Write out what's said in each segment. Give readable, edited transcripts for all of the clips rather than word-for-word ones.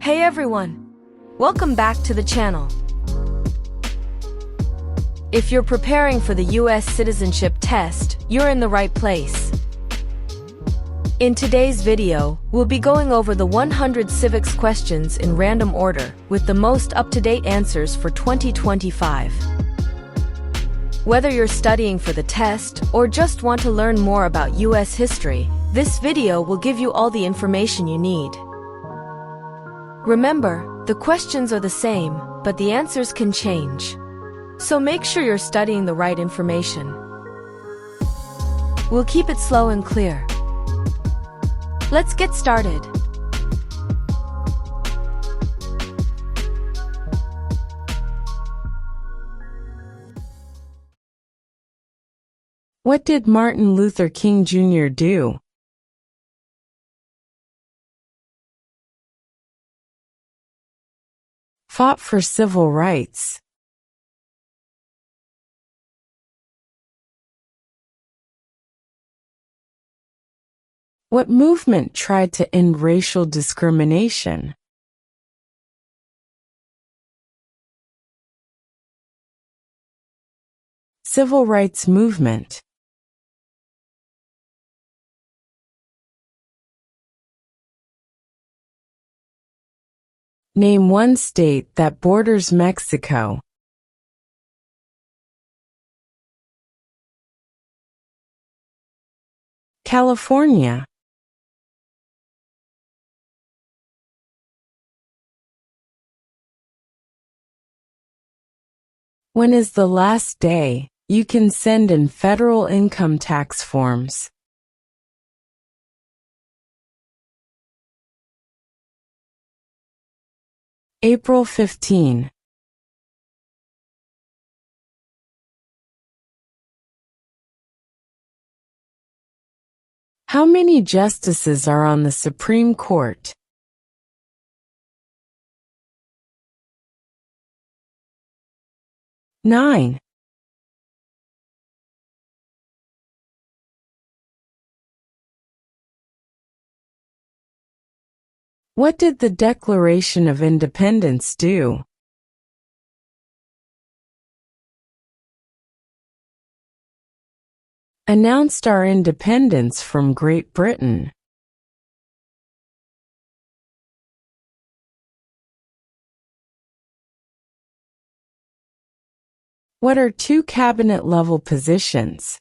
Hey everyone! Welcome back to the channel. If you're preparing for the US Citizenship Test, you're in the right place. In today's video, we'll be going over the 100 civics questions in random order, with the most up-to-date answers for 2025. Whether you're studying for the test or just want to learn more about US history, this video will give you all the information you need. Remember, the questions are the same, but the answers can change. So make sure you're studying the right information. We'll keep it slow and clear. Let's get started. What did Martin Luther King Jr. do? Fought for civil rights. What movement tried to end racial discrimination? Civil rights movement. Name one state that borders Mexico. California. When is the last day you can send in federal income tax forms? April 15. How many justices are on the Supreme Court? Nine. What did the Declaration of Independence do? Announced our independence from Great Britain. What are two cabinet-level positions?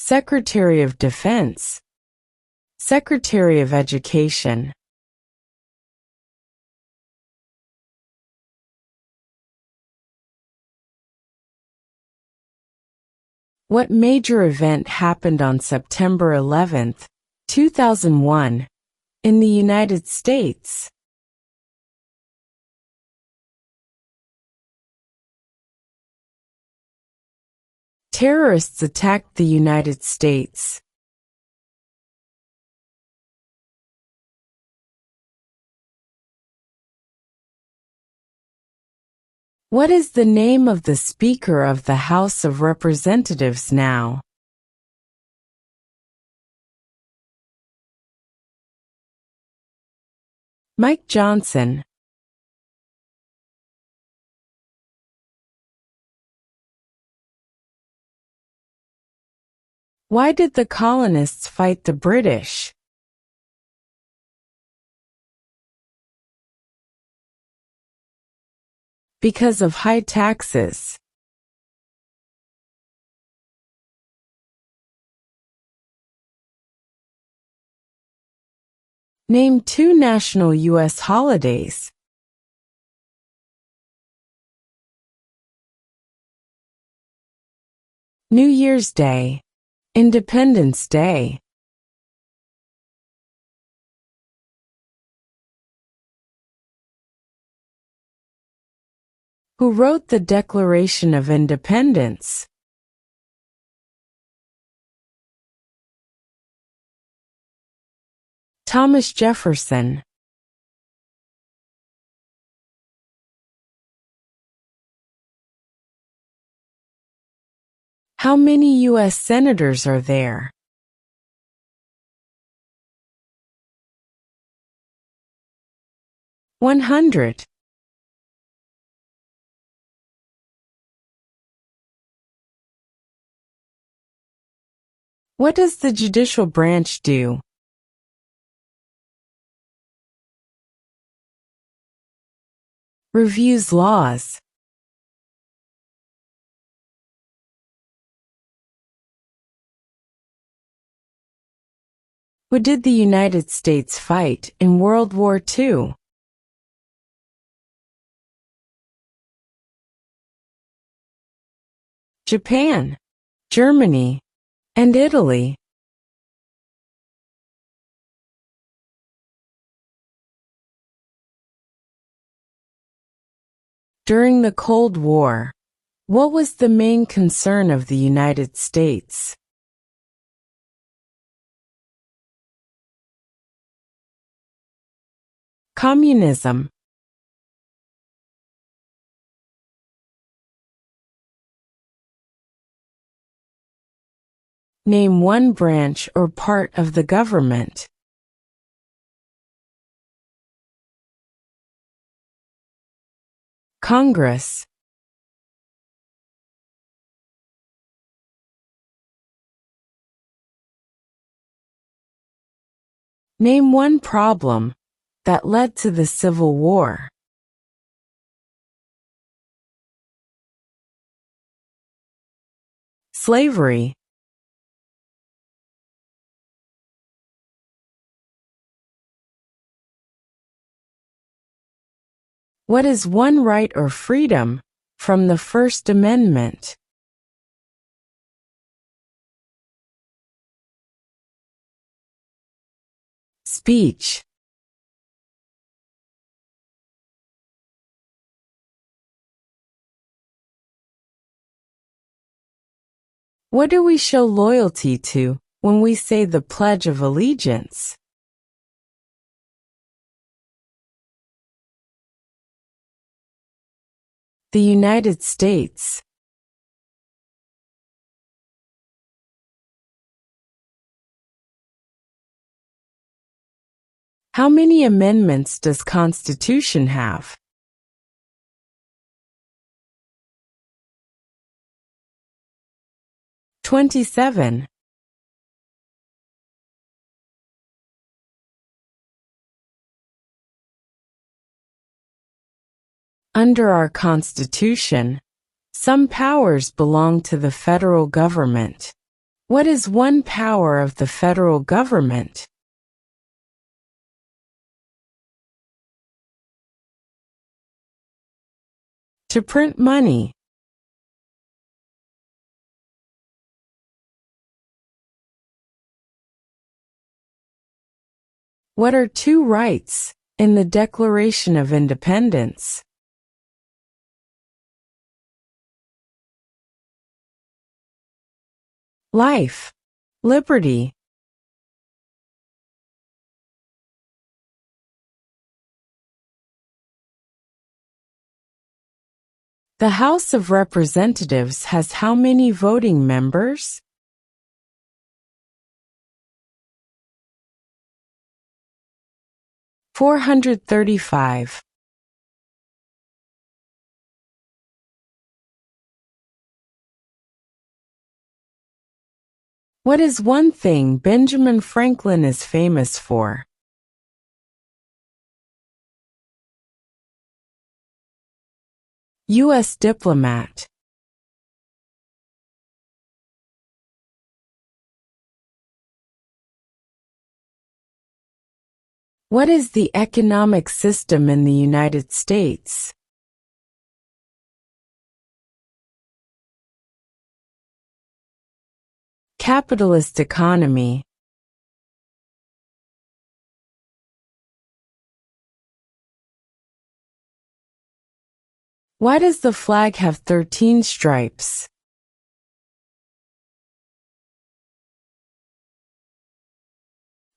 Secretary of Defense, Secretary of Education. What major event happened on September 11, 2001, in the United States? Terrorists attacked the United States. What is the name of the Speaker of the House of Representatives now? Mike Johnson. Why did the colonists fight the British? Because of high taxes. Name two national U.S. holidays. New Year's Day, Independence Day. Who wrote the Declaration of Independence? Thomas Jefferson. How many U.S. senators are there? 100. What does the judicial branch do? Reviews laws. Who did the United States fight in World War II? Japan, Germany, and Italy. During the Cold War, what was the main concern of the United States? Communism. Name one branch or part of the government. Congress. Name one problem that led to the Civil War. Slavery. What is one right or freedom from the First Amendment? Speech. What do we show loyalty to when we say the Pledge of Allegiance? The United States. How many amendments does Constitution have? 27. Under our Constitution, some powers belong to the federal government. What is one power of the federal government? To print money. What are two rights in the Declaration of Independence? Life, liberty. The House of Representatives has how many voting members? 435. What is one thing Benjamin Franklin is famous for? U.S. diplomat. What is the economic system in the United States? Capitalist economy. Why does the flag have 13 stripes?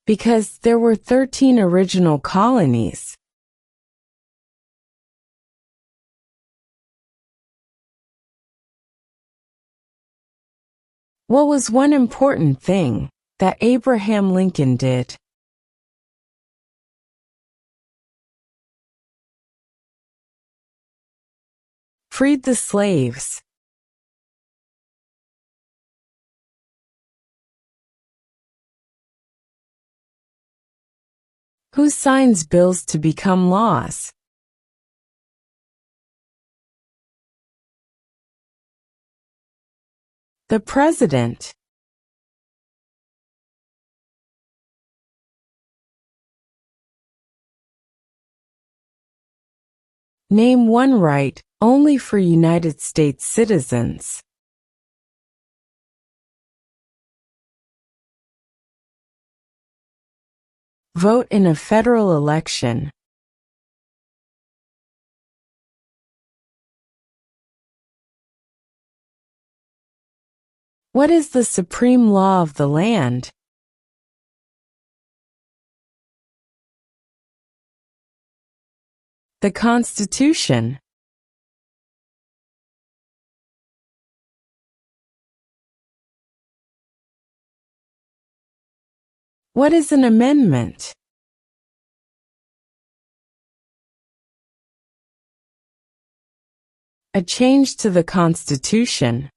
Because there were 13 original colonies. What was one important thing that Abraham Lincoln did? freed the slaves? Who signs bills to become laws? The President. Name one right, only for United States citizens. Vote in a federal election. What is the supreme law of the land? The Constitution. What is an amendment? A change to the Constitution.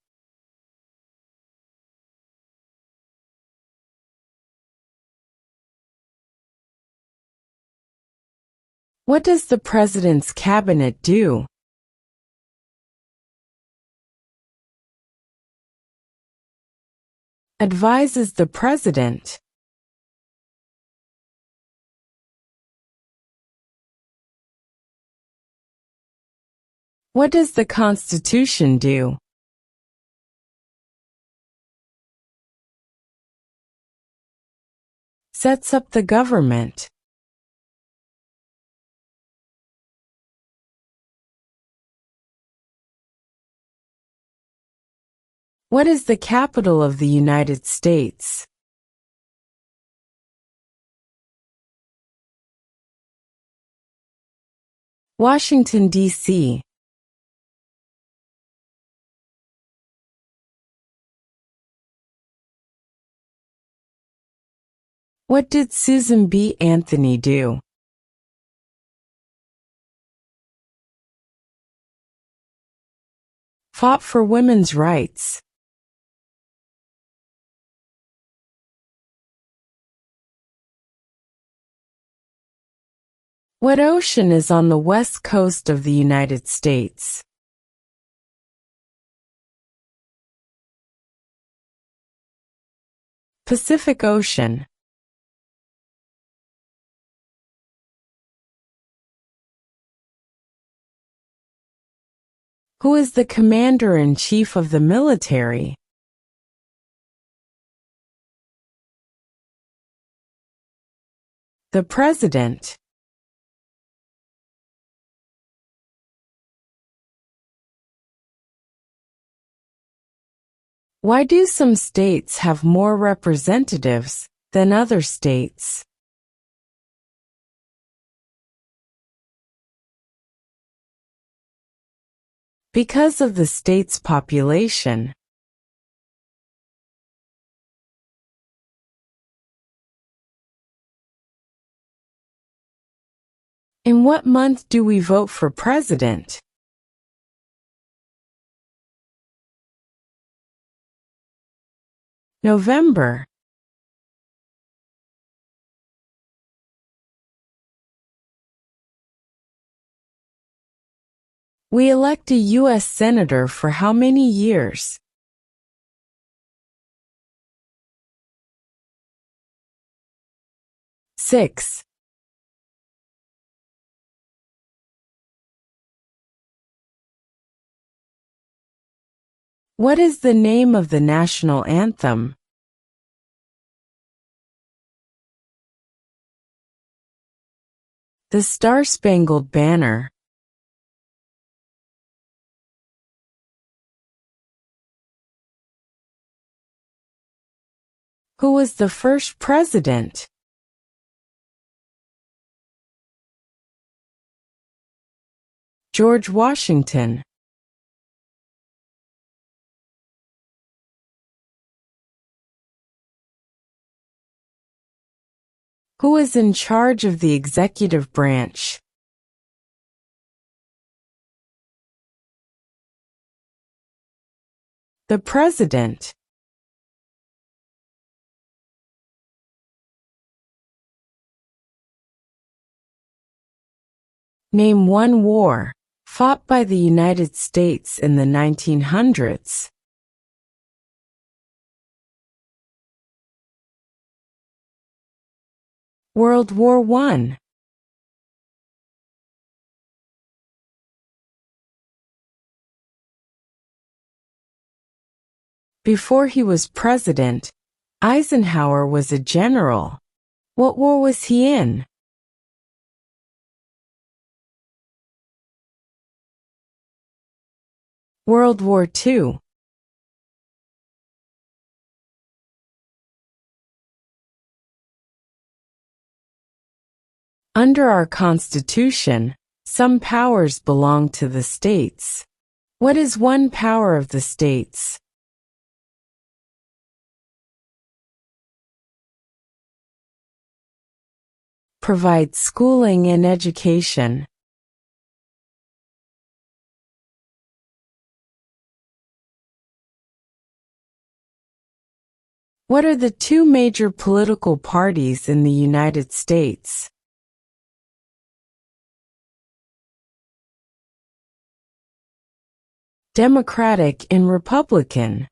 What does the President's Cabinet do? Advises the President. What does the Constitution do? Sets up the government. What is the capital of the United States? Washington, D.C. What did Susan B. Anthony do? Fought for women's rights. What ocean is on the west coast of the United States? Pacific Ocean. Who is the Commander-in-Chief of the military? The President. Why do some states have more representatives than other states? Because of the state's population. In what month do we vote for president? November. We elect a U.S. Senator for how many years? 6. What is the name of the national anthem? The Star-Spangled Banner. Who was the first president? George Washington. Who is in charge of the executive branch? The President. Name one war fought by the United States in the 1900s. World War I. Before he was president, Eisenhower was a general. What war was he in? World War II. Under our Constitution, some powers belong to the states. What is one power of the states? Provide schooling and education. What are the two major political parties in the United States? Democratic and Republican.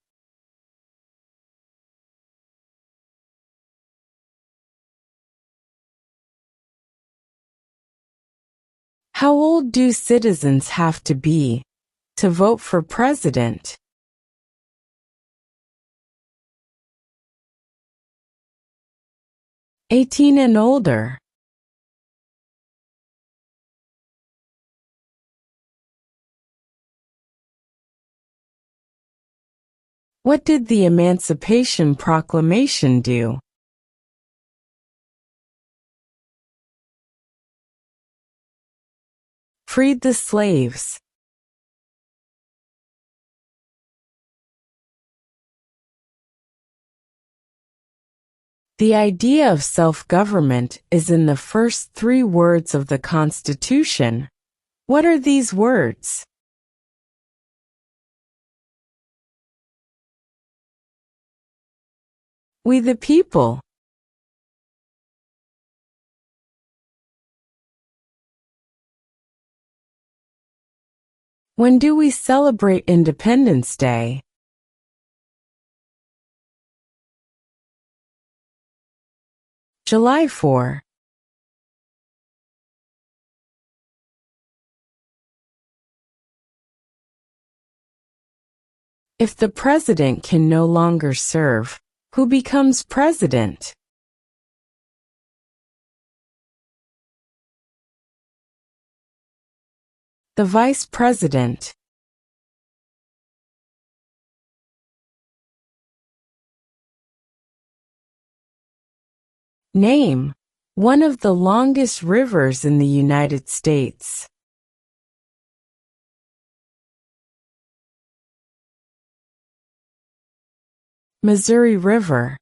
How old do citizens have to be to vote for president? 18 and older. What did the Emancipation Proclamation do? Freed the slaves. The idea of self-government is in the first three words of the Constitution. What are these words? We the people. When do we celebrate Independence Day? July 4. If the president can no longer serve, who becomes president? The vice president. Name one of the longest rivers in the United States. Missouri River.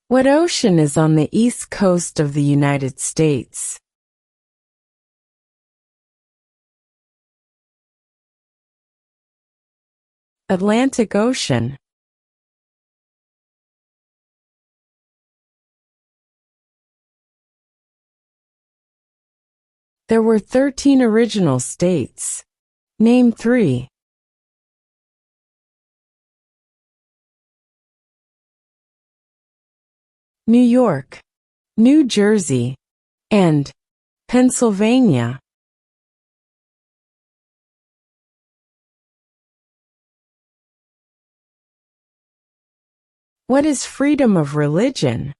What ocean is on the east coast of the United States? Atlantic Ocean. There were 13 original states. Name 3. New York, New Jersey, and Pennsylvania. What is freedom of religion?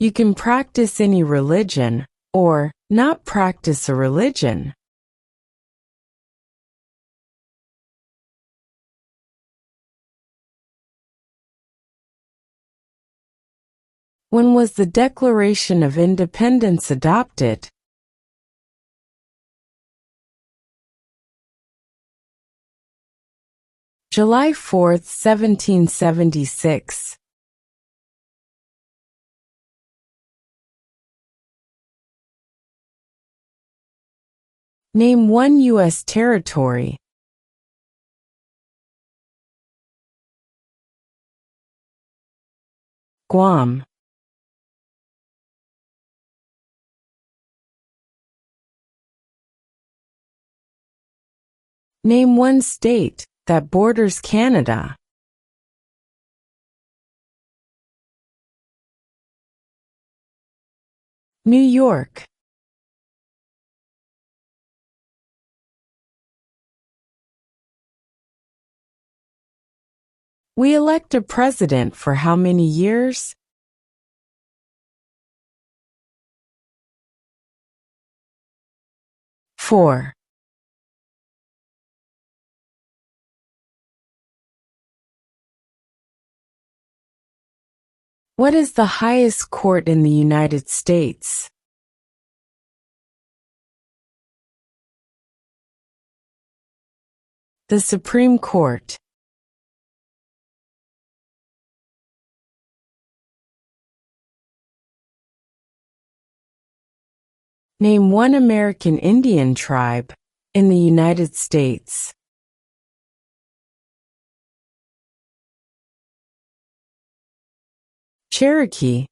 You can practice any religion, or not practice a religion. When was the Declaration of Independence adopted? July 4, 1776. Name one U.S. territory. Guam. Name one state that borders Canada. New York. We elect a president for how many years? Four. What is the highest court in the United States? The Supreme Court. Name one American Indian tribe in the United States. Cherokee.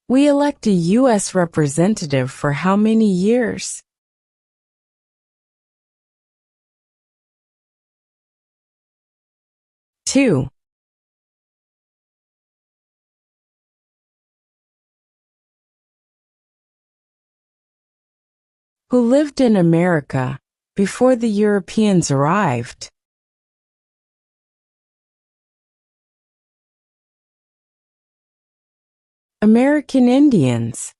We elect a U.S. representative for how many years? Two. Who lived in America before the Europeans arrived? American Indians.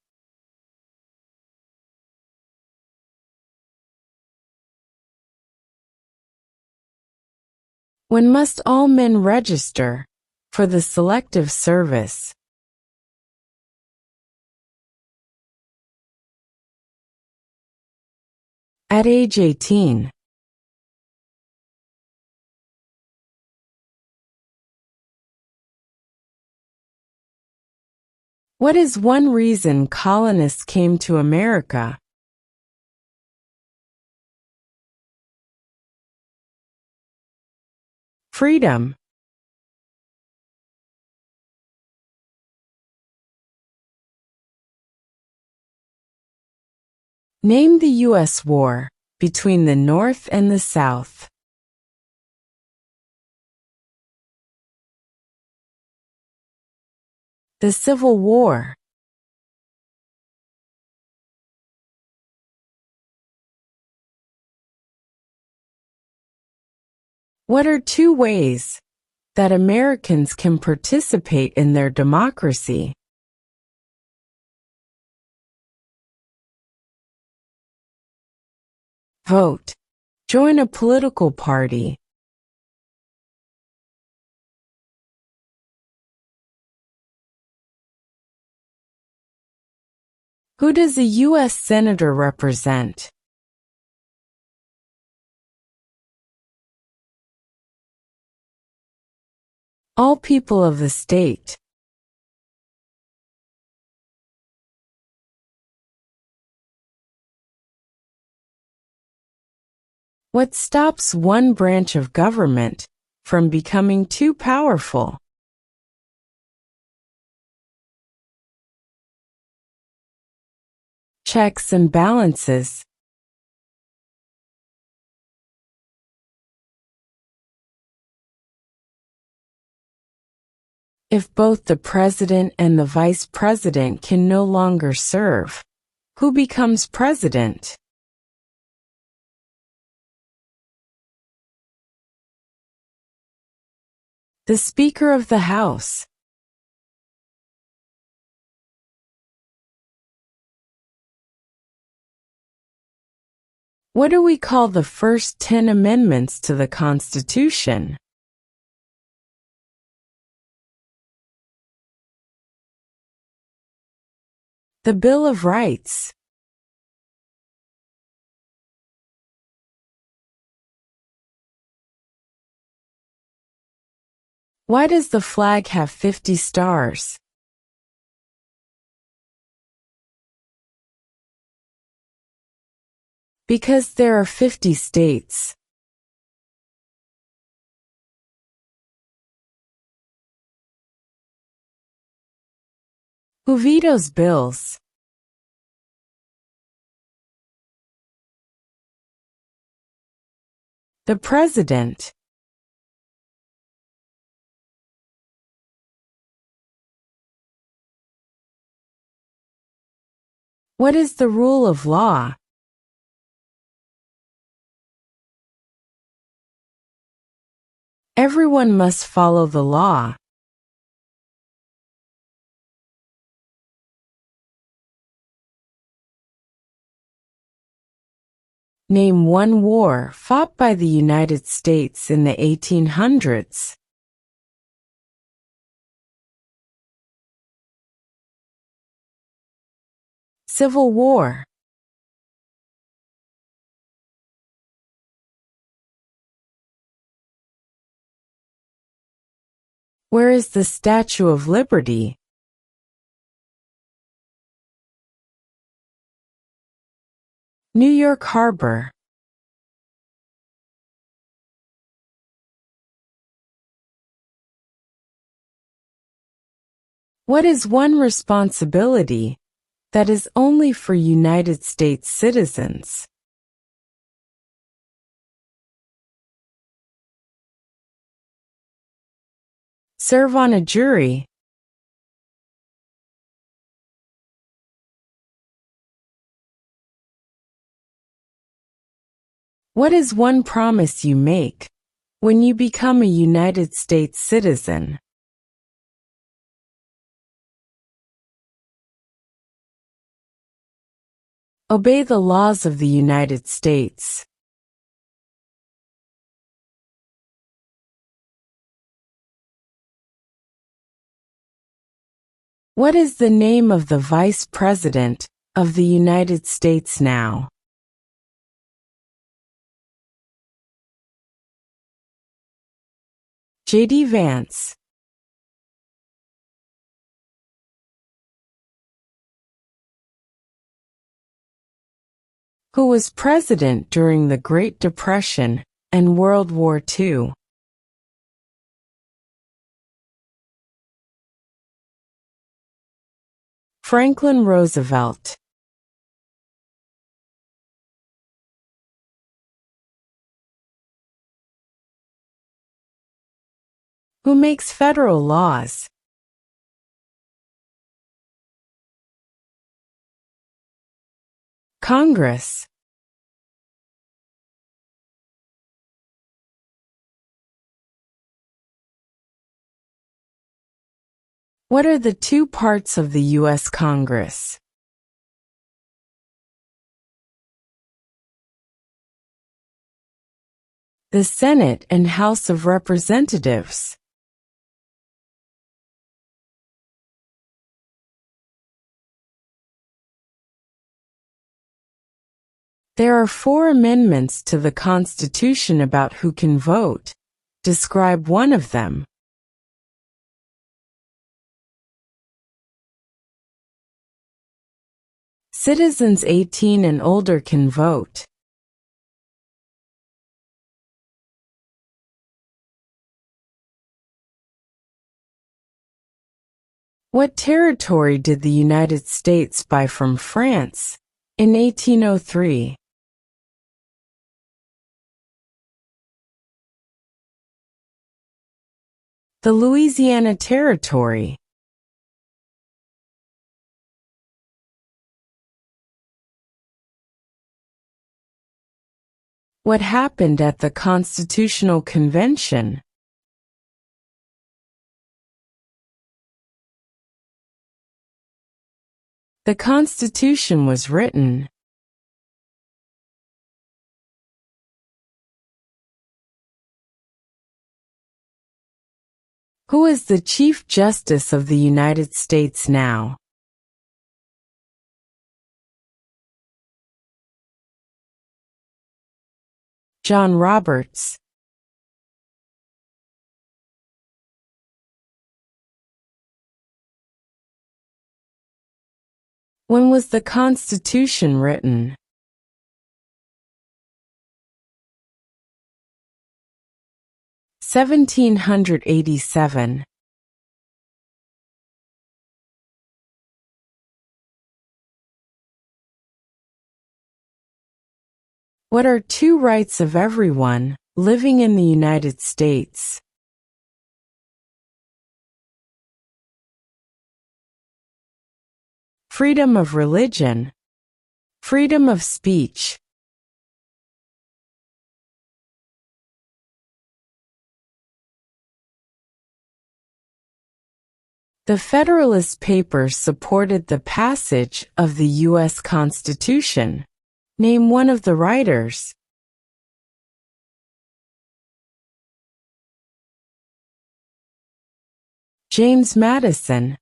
When must all men register for the Selective Service? At age 18. What is one reason colonists came to America? Freedom. Name the U.S. war between the North and the South. The Civil War. What are two ways that Americans can participate in their democracy? Vote. Join a political party. Who does a U.S. Senator represent? All people of the state. What stops one branch of government from becoming too powerful? Checks and balances. If both the president and the vice president can no longer serve, who becomes president? The Speaker of the House. What do we call the first 10 amendments to the Constitution? The Bill of Rights. Why does the flag have 50 stars? Because there are 50 states. Who vetoes bills? The President. What is the rule of law? Everyone must follow the law. Name one war fought by the United States in the 1800s. Civil War. Where is the Statue of Liberty? New York Harbor. What is one responsibility that is only for United States citizens? Serve on a jury. What is one promise you make when you become a United States citizen? Obey the laws of the United States. What is the name of the Vice President of the United States now? J.D. Vance. Who was president during the Great Depression and World War II? Franklin Roosevelt. Who makes federal laws? Congress. What are the two parts of the U.S. Congress? The Senate and House of Representatives. There are 4 amendments to the Constitution about who can vote. Describe one of them. Citizens 18 and older can vote. What territory did the United States buy from France in 1803? The Louisiana Territory. What happened at the Constitutional Convention? The Constitution was written. Who is the Chief Justice of the United States now? John Roberts. When was the Constitution written? 1787. What are two rights of everyone living in the United States? Freedom of religion, freedom of speech. The Federalist Papers supported the passage of the U.S. Constitution. Name one of the writers. James Madison.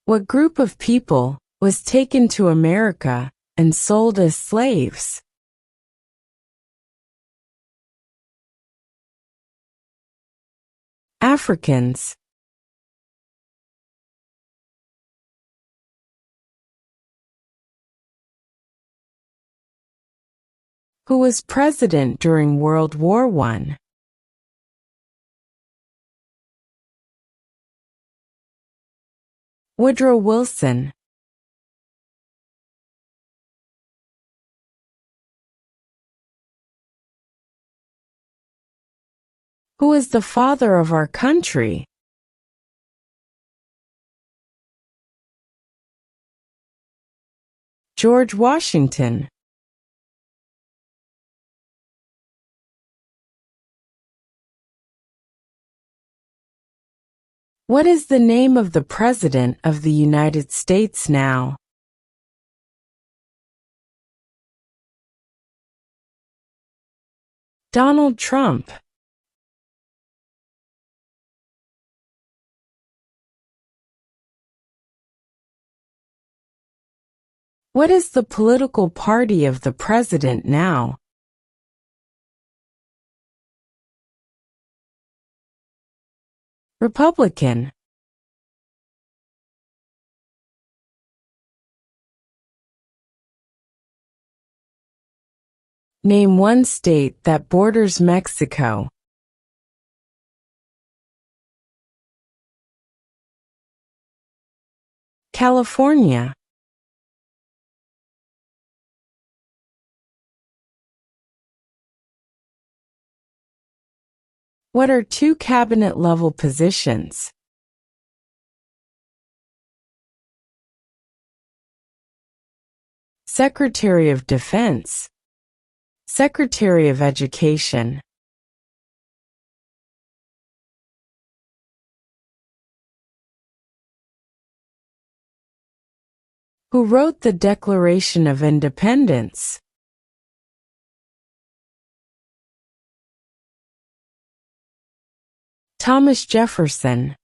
What group of people was taken to America and sold as slaves? Africans. Who was president during World War I? Woodrow Wilson. Who is the father of our country? George Washington. What is the name of the President of the United States now? Donald Trump. What is the political party of the President now? Republican. Name one state that borders Mexico. California. What are two cabinet-level positions? Secretary of Defense, Secretary of Education. Who wrote the Declaration of Independence? Thomas Jefferson.